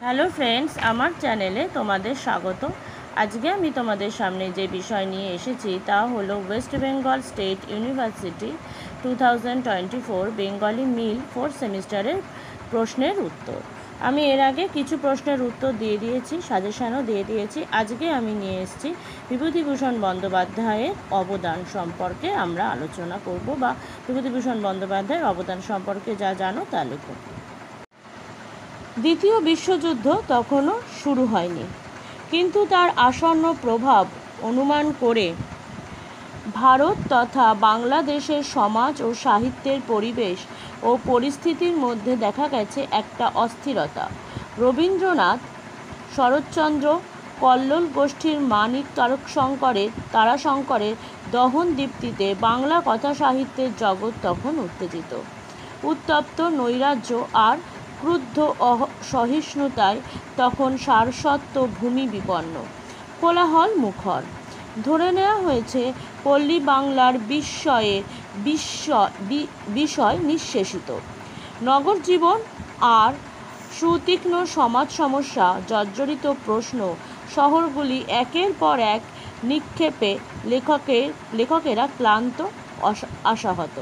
Hello friends, আমার চ্যানেলে তোমাদের স্বাগত। আজকে আমি তোমাদের সামনে যে বিষয় নিয়ে এসেছি তা হলো ওয়েস্ট বেঙ্গল স্টেট ইউনিভার্সিটি 2024 বেঙ্গলি মিল 4th সেমিস্টারের প্রশ্নের উত্তর। আমি এর আগে কিছু প্রশ্নের উত্তর দিয়ে দিয়েছি, সাজেশনও দিয়ে দিয়েছি। আজকে আমি নিয়ে এসেছি বিভূতিভূষণ বন্দ্যোপাধ্যায়ের অবদান সম্পর্কে আমরা আলোচনা করব, বা বিভূতিভূষণ বন্দ্যোপাধ্যায়ের অবদান সম্পর্কে যা জানো তা লেখো। দ্বিতীয় বিশ্বযুদ্ধ তখনও শুরু হয়নি, কিন্তু তার আসন্ন প্রভাব অনুমান করে ভারত তথা বাংলাদেশের সমাজ ও সাহিত্যের পরিবেশ ও পরিস্থিতির মধ্যে দেখা গেছে একটা অস্থিরতা। রবীন্দ্রনাথ, শরৎচন্দ্র, কল্লোল গোষ্ঠীর মানিক তারাশঙ্করের দহন দীপ্তিতে বাংলা কথা সাহিত্যের জগৎ তখন উত্তেজিত। উত্তপ্ত নৈরাজ্য আর ক্রুদ্ধ সহিষ্ণুতায় তখন সারস্বত ভূমি বিপন্ন, কোলাহল মুখর। ধরে নেওয়া হয়েছে পল্লী বাংলার বিষয় নিঃশেষিত। নগর জীবন আর সুতীক্ষ্ণ সমাজ সমস্যা জর্জরিত প্রশ্ন শহরগুলি একের পর এক নিক্ষেপে লেখকেরা ক্লান্ত, আশাহত।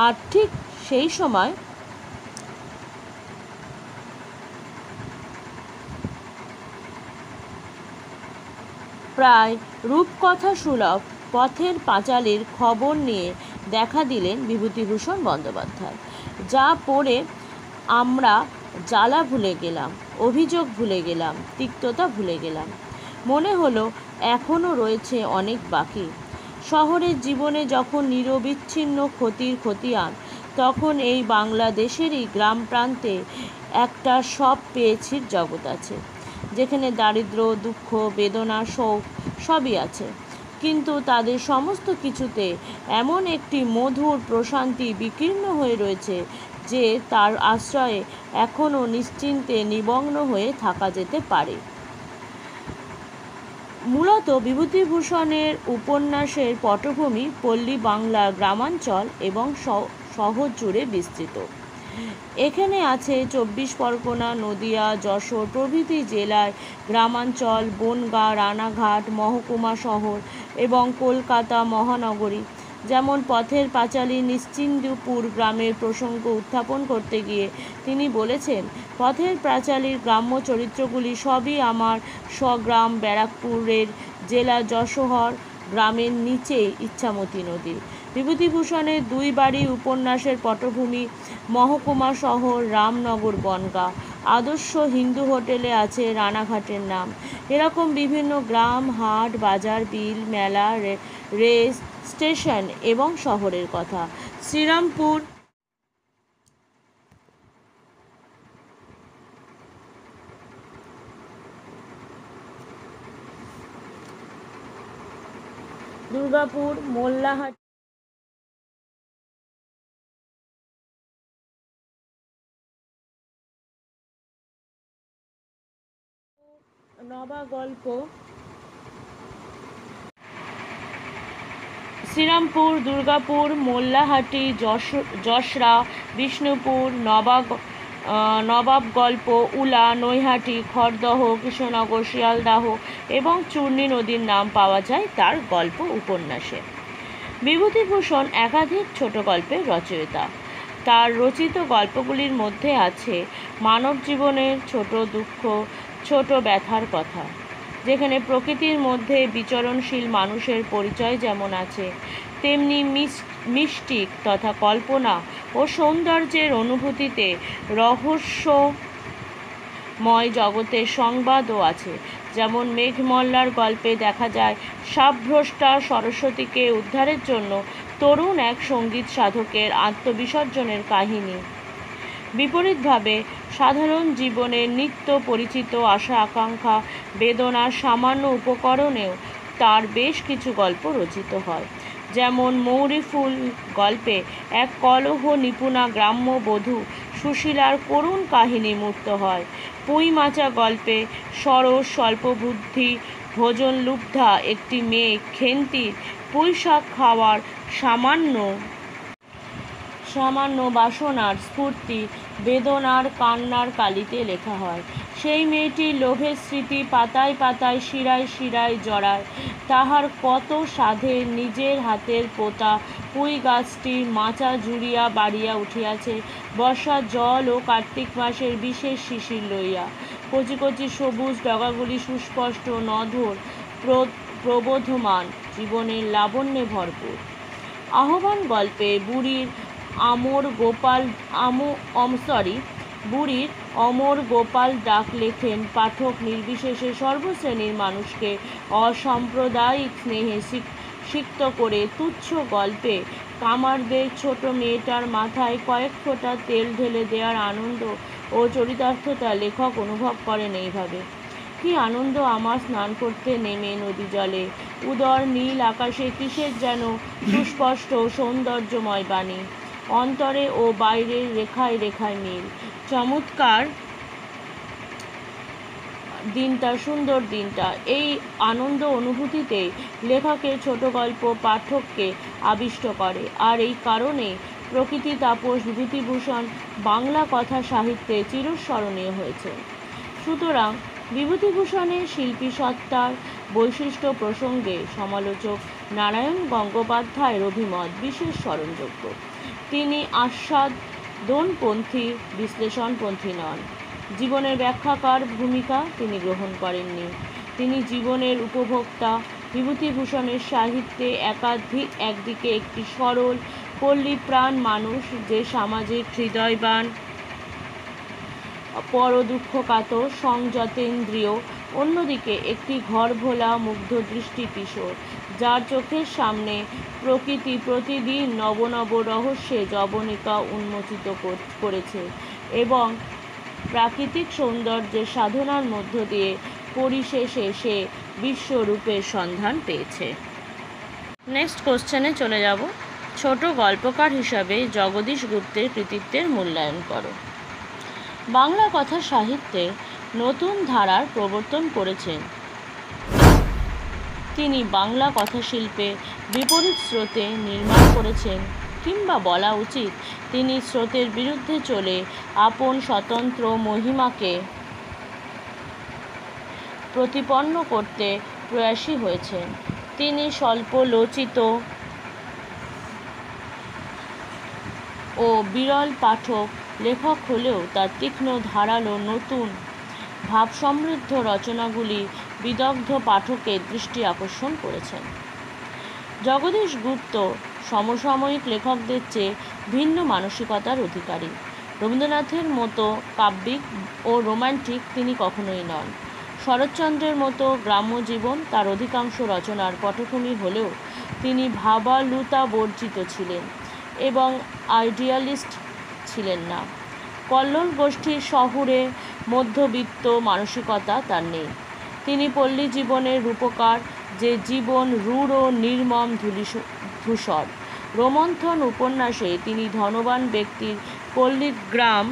আর ঠিক সেই সময় প্রায় রূপকথা সুলভ পথের পাঁচালীর খবর নিয়ে দেখা দিলেন বিভূতিভূষণ বন্দ্যোপাধ্যায়। যা পড়ে আমরা জ্বালা ভুলে গেলাম, অভিযোগ ভুলে গেলাম, তিক্ততা ভুলে গেলাম। মনে হলো এখনও রয়েছে অনেক বাকি। শহরের জীবনে যখন নিরবিচ্ছিন্ন ক্ষতির খতিয়ান, তখন এই বাংলাদেশেরই গ্রাম প্রান্তে একটা সব পেয়েছির জগৎ আছে, যেখানে দারিদ্র্য, দুঃখ, বেদনা, শোক সবই আছে। কিন্তু তাদের সমস্ত কিছুতে এমন একটি মধুর প্রশান্তি বিকীর্ণ হয়ে রয়েছে যে তার আশ্রয়ে এখনও নিশ্চিন্তে নিমগ্ন হয়ে থাকা যেতে পারে। মূলত বিভূতিভূষণের উপন্যাসের পটভূমি পল্লী বাংলার গ্রামাঞ্চল এবং শহর জুড়ে বিস্তৃত। এখানে আছে 24 পরগনা, নদিয়া, যশোর প্রভৃতি জেলায় গ্রামাঞ্চল, বনগাঁ, রানাঘাট, মহকুমা শহর এবং কলকাতা মহানগরী। যেমন পথের পাঁচালী নিশ্চিন্দপুর গ্রামের প্রসঙ্গ উত্থাপন করতে গিয়ে তিনি বলেছেন, পথের পাঁচালীর গ্রাম্য চরিত্রগুলি সবই আমার স্বগ্রাম ব্যারাকপুরের জেলা যশোহর গ্রামের নিচেই ইচ্ছামতী নদী। বিভূতিভূষণের দুই বাড়ি উপন্যাসের পটভূমি মহকুমা শহর রামনগর বনগাঁ। আদর্শ হিন্দু হোটেলে আছে রানাঘাটের নাম। এরকম বিভিন্ন গ্রাম, হাট, বাজার, বিল, মেলা, রেস স্টেশন এবং শহরের কথা। শ্রীরামপুর, দুর্গাপুর, মোল্লাহাট, নবাগল্প, শ্রীরামপুর, দুর্গাপুর, মোল্লাহাটি, যশরা, বিষ্ণুপুর, নবাবগল্প, উলা, নৈহাটি, খড়দহ, কৃষ্ণনগর, শিয়ালদাহ এবং চূর্ণী নদীর নাম পাওয়া যায় তার গল্প উপন্যাসে। বিভূতিভূষণ একাধিক ছোট গল্পের রচয়িতা। তার রচিত গল্পগুলির মধ্যে আছে মানব জীবনের ছোট দুঃখ, ছোট ব্যথার কথা, যেখানে প্রকৃতির মধ্যে বিচরণশীল মানুষের পরিচয় যেমন আছে, তেমনি মিষ্টিক তথা কল্পনা ও সৌন্দর্যের অনুভূতিতে রহস্যময় জগতের সংবাদও আছে। যেমন মেঘমল্লার গল্পে দেখা যায় সাবভ্রষ্টা সরস্বতীকে উদ্ধারের জন্য তরুণ এক সঙ্গীত সাধকের আত্মবিসর্জনের কাহিনী। বিপরীতভাবে সাধারণ জীবনের নিত্য পরিচিত আশা আকাঙ্ক্ষা, বেদনার সামান্য উপকরণেও তার বেশ কিছু গল্প রচিত হয়। যেমন মৌরিফুল গল্পে এক কলহ নিপুণা গ্রাম্য বধূ সুশীলার করুণ কাহিনী মূর্ত হয়। পুঁইমাচা গল্পে সরস স্বল্পবুদ্ধি ভোজনলুব্ধা একটি মেয়ে খেন্তির পুঁইশাক খাওয়ার সামান্য বাসনার স্ফূর্তি বেদনার কান্নার কালিতে লেখা হয়। সেই মেয়েটির লোভের স্মৃতি পাতায় পাতায় শিরায় শিরায় জড়ায়। তাহার কত সাধে নিজের হাতের পোতা পুঁই গাছটির মাচা জুড়িয়া বাড়িয়া উঠিয়াছে বর্ষার জল ও কার্তিক মাসের বিশেষ শিশির লইয়া। কচি কচি সবুজ ডগাগুলি সুস্পষ্ট, নধর, প্রবোধমান, জীবনের লাবণ্যে ভরপুর। আহ্বান গল্পে বুড়ির অমর গোপাল ডাক লেখেন পাঠক নির্বিশেষে সর্বশ্রেণীর মানুষকে অসাম্প্রদায়িক স্নেহে সিক্ত করে তুচ্ছ গল্পে কামারদের ছোট মেয়েটার মাথায় কয়েক ফোঁটা তেল ঢেলে দেওয়ার আনন্দ ও চরিতার্থতা লেখক অনুভব করেন এইভাবে। কি আনন্দ আমার স্নান করতে নেমে নদী জলে, উদর নীল আকাশে কিসের যেন সুস্পষ্ট সৌন্দর্যময় বাণী, অন্তরে ও বাইরের রেখায় রেখায় মিল। চমৎকার দিনটা, সুন্দর দিনটা। এই আনন্দ অনুভূতিতে লেখকের ছোট গল্প পাঠককে আবিষ্ট করে। আর এই কারণে প্রকৃতি তাপস বিভূতিভূষণ বাংলা কথা সাহিত্যে চিরস্মরণীয় হয়েছে। সুতরাং বিভূতিভূষণের শিল্পী সত্তার বৈশিষ্ট্য প্রসঙ্গে সমালোচক নারায়ণ গঙ্গোপাধ্যায়ের অভিমত বিশেষ স্মরণযোগ্য। তিনি আস্বাদনপন্থী, বিশ্লেষণপন্থী নন। জীবনের ব্যাখ্যাকার ভূমিকা তিনি গ্রহণ করেননি। তিনি জীবনের উপভোক্তা। বিভূতিভূষণের সাহিত্যে একদিকে একটি সরল পল্লীপ্রাণ মানুষ যে সামাজিক হৃদয়বান, পরদুঃখকাতর, সংযতেন্দ্রিয়, অন্যদিকে একটি ঘরভোলা মুগ্ধদৃষ্টি কিশোর যার চোখের সামনে প্রকৃতি প্রতিদিন নব নব রহস্যে যবনিকা উন্মোচিত করেছে এবং প্রাকৃতিক সৌন্দর্যের সাধনার মধ্য দিয়ে পরিশেষে সে বিশ্বরূপের সন্ধান পেয়েছে। নেক্সট কোশ্চেনে চলে যাব। ছোট গল্পকার হিসাবে জগদীশ গুপ্তের কৃতিত্বের মূল্যায়ন করো। বাংলা কথা সাহিত্যে নতুন ধারার প্রবর্তন করেছেন। তিনি বাংলা কথাশিল্পে বিপরীত স্রোতে নির্মাণ করেছেন, কিংবা বলা উচিত তিনি স্রোতের বিরুদ্ধে চলে আপন স্বতন্ত্র মহিমাকে প্রতিপন্ন করতে প্রয়াসী হয়েছেন। তিনি স্বল্পলোচিত ও বিরল পাঠক লেখক হলেও তার তীক্ষ্ণ ধারালো নতুন ভাবসমৃদ্ধ রচনাগুলি বিদগ্ধ পাঠকের দৃষ্টি আকর্ষণ করেছেন। জগদীশ গুপ্ত সমসাময়িক লেখকদের চেয়ে ভিন্ন মানসিকতার অধিকারী। রবীন্দ্রনাথের মতো কাব্যিক ও রোম্যান্টিক তিনি কখনোই নন। শরৎচন্দ্রের মতো গ্রাম্য জীবন তার অধিকাংশ রচনার পটভূমি হলেও তিনি ভাবালুতা বর্জিত ছিলেন এবং আইডিয়ালিস্ট ছিলেন না। কল্লোল গোষ্ঠীর শহুরে মধ্যবিত্ত মানসিকতা তার নেই। তিনি পল্লী জীবনের রূপকার, যে জীবন রূঢ় ও নির্মম ধূসর। রোমন্থন উপন্যাসে তিনি ধনবান ব্যক্তির পল্লীগ্রাম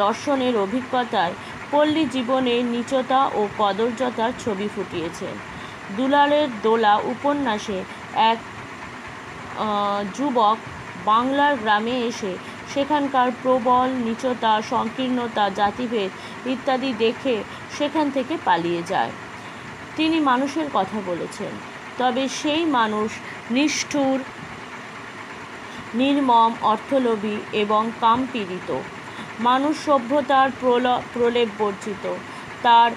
দর্শনের অভিজ্ঞতায় পল্লী জীবনের নীচতা ও কদর্যতার ছবি ফুটিয়েছেন। দুলালের দোলা উপন্যাসে এক যুবক বাংলার গ্রামে এসে সেখানকার প্রবল নীচতা, সংকীর্ণতা, জাতিভেদ ইত্যাদি দেখে সেখান থেকে পালিয়ে যায়। তিনি মানুষের কথা বলেছেন, তবে সেই মানুষ নিষ্ঠুর, নির্মম, অর্থলোভী এবং কামপীড়িত। মানুষ সভ্যতার প্রলেপ বর্জিত। তার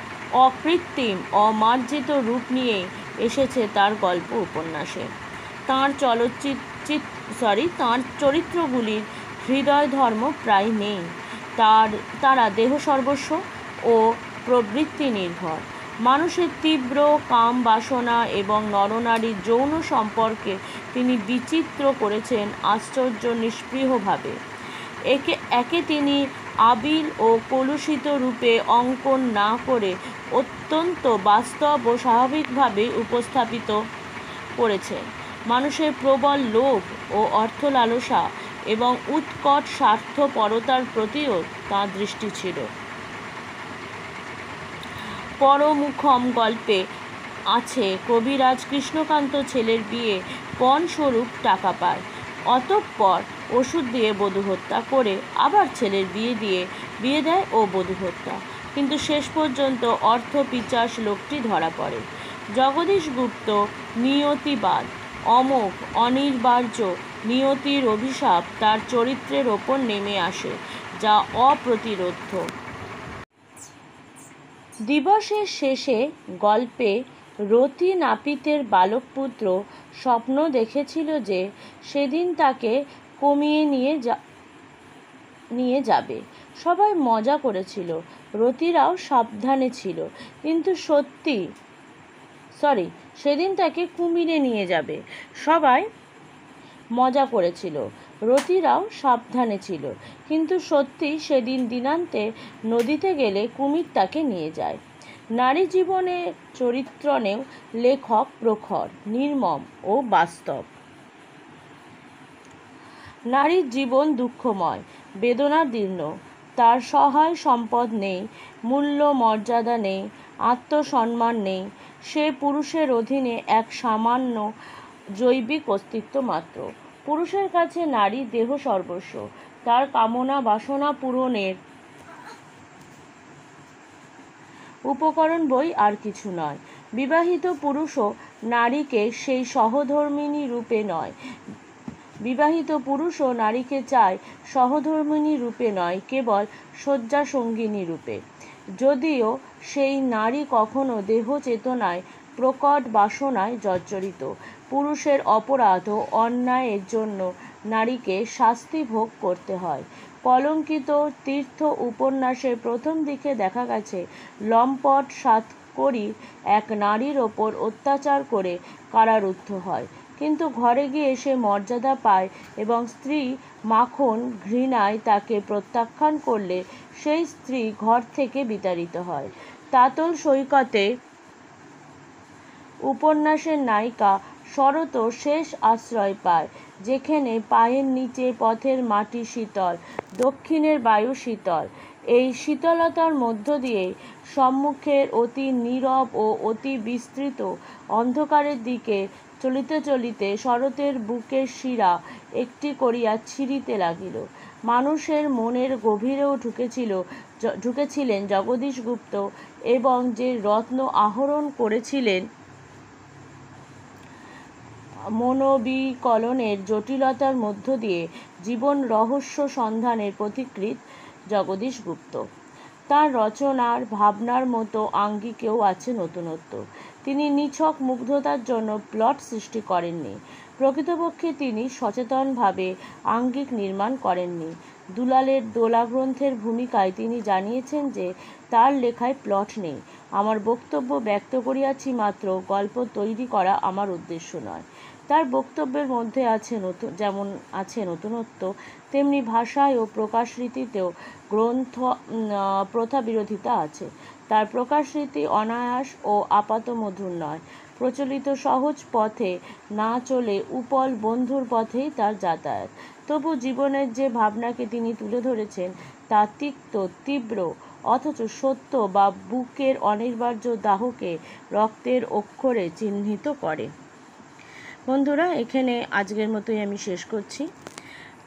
অকৃত্রিম, অমার্জিত রূপ নিয়ে এসেছে তার গল্প উপন্যাসে। তাঁর চরিত্রগুলির হৃদয় ধর্ম প্রায় নেই। তারা দেহ সর্বস্ব ও প্রবৃত্তি নির্ভর। মানুষের তীব্র কাম বাসনা এবং নরনারীর যৌন সম্পর্কে তিনি বিচিত্র করেছেন আশ্চর্য নিষ্পৃহভাবে। একে তিনি আবিল ও কলুষিত রূপে অঙ্কন না করে অত্যন্ত বাস্তব ও স্বাভাবিকভাবে উপস্থাপিত করেছেন। মানুষের প্রবল লোভ ও অর্থলালসা এবং উৎকট স্বার্থপরতার প্রতিও তাঁর দৃষ্টি ছিল। পরমুখম গল্পে আছে কবিরাজ কৃষ্ণকান্ত ছেলের বিয়ে পণস্বরূপ টাকা পায়। অতঃপর ওষুধ দিয়ে বধূ হত্যা করে আবার ছেলের বিয়ে দেয় ও বধূ হত্যা। কিন্তু শেষ পর্যন্ত অর্থপিচাস লোকটি ধরা পড়ে। জগদীশ গুপ্ত নিয়তিবাদ, অমোঘ অনিবার্য নিয়তির অভিশাপ তার চরিত্রের ওপর নেমে আসে, যা অপ্রতিরোধ্য। দিবসের শেষে গল্পে রতি নাপিতের বালকপুত্র স্বপ্ন দেখেছিল যে সেদিন তাকে কমিয়ে নিয়ে যাবে। সবাই মজা করেছিল, রতিরাও সাবধানে ছিল, কিন্তু সেদিন তাকে কুমিরে নিয়ে যাবে। সবাই মজা করেছিল, রতিরাও সাবধানে ছিল, কিন্তু সত্যি সেদিন দিনান্তে নদীতে গেলে কুমির তাকে নিয়ে যায়। নারী জীবনের চরিত্রণেও লেখক প্রখর, নির্মম ও বাস্তব। নারীর জীবন দুঃখময়, বেদনাদীর্ণ। তার সহায় সম্পদ নেই, মূল্য মর্যাদা নেই, আত্মসম্মান নেই। সে পুরুষের অধীনে এক সামান্য জৈবিক অস্তিত্ব মাত্র। পুরুষের কাছে নারী দেহ সর্বস্ব, তার কামনা বাসনা পূরণের উপকরণ বই আর কিছু নয়। বিবাহিত পুরুষও নারীকে সেই সহধর্মিণী রূপে নয়, বিবাহিত পুরুষও নারীকে চায় সহধর্মিণী রূপে নয়, কেবল শয্যা সঙ্গিনী রূপে। যদিও সেই নারী কখনো দেহ চেতনায় প্রকট বাসনায় জর্জরিত। পুরুষের অপরাধ ও অন্যায়ের জন্য নারীকে শাস্তি ভোগ করতে হয়। কলঙ্কিত তীর্থ উপন্যাসের প্রথম দিকে দেখা গেছে লম্পট সাতকড়ি এক নারীর ওপর অত্যাচার করে কারারুদ্ধ হয়, কিন্তু ঘরে গিয়ে সে মর্যাদা পায় এবং স্ত্রী মাখন ঘৃণায় তাকে প্রত্যাখ্যান করলে সেই স্ত্রী ঘর থেকে বিতাড়িত হয়। তাতল সৈকতে উপন্যাসের নায়িকা শরৎ শেষ আশ্রয় পায়, যেখানে পায়ের নিচে পথের মাটি শীতল, দক্ষিণের বায়ু শীতল। এই শীতলতার মধ্য দিয়ে সম্মুখের অতি নীরব ও অতি বিস্তৃত অন্ধকারের দিকে চলিতে চলিতে শরতের বুকের শিরা একটি করিয়া ছিঁড়িতে লাগিল। মানুষের মনের গভীরেও ঢুকেছিলেন জগদীশ গুপ্ত, এবং যে রত্ন আহরণ করেছিলেন মনোবিকলনের জটিলতার মধ্য দিয়ে জীবন রহস্য সন্ধানের পথিকৃৎ জগদীশ গুপ্ত। তার রচনার ভাবনার মতো আঙ্গিকেও আছে নতুনত্ব। তিনি নিছক মুগ্ধতার জন্য প্লট সৃষ্টি করেননি, প্রকৃতপক্ষে তিনি সচেতনভাবে আঙ্গিক নির্মাণ করেননি। দুলালের দোলা গ্রন্থের ভূমিকায় তিনি জানিয়েছেন যে তার লেখায় প্লট নেই। আমার বক্তব্য ব্যক্ত করিয়াছি মাত্র, গল্প তৈরি করা আমার উদ্দেশ্য নয়। তার বক্তব্যের মধ্যে যেমন আছে নতুনত্ব, তেমনি ভাষায় ও প্রকাশরীতিতেও প্রথা বিরোধিতা আছে। তার প্রকাশরীতি অনায়াস ও আপাতমধুর নয়, প্রচলিত সহজ পথে না চলে উপল বন্ধুর পথেই তার যাতায়াত। তবু জীবনের যে ভাবনাকে তিনি তুলে ধরেছেন তা তিক্ত, তীব্র, অথচ সত্য বা বুকের অনিবার্য দাহকে রক্তের অক্ষরে চিহ্নিত করে। বন্ধুরা, এখানে আজকের মতোই আমি শেষ করছি।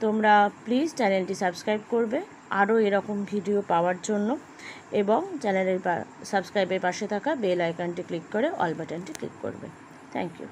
তোমরা প্লিজ চ্যানেলটি সাবস্ক্রাইব করবে আরও এরকম ভিডিও পাওয়ার জন্য, এবং চ্যানেলের সাবস্ক্রাইবের পাশে থাকা বেল আইকনটি ক্লিক করে অল বাটনটি ক্লিক করবে। Thank you.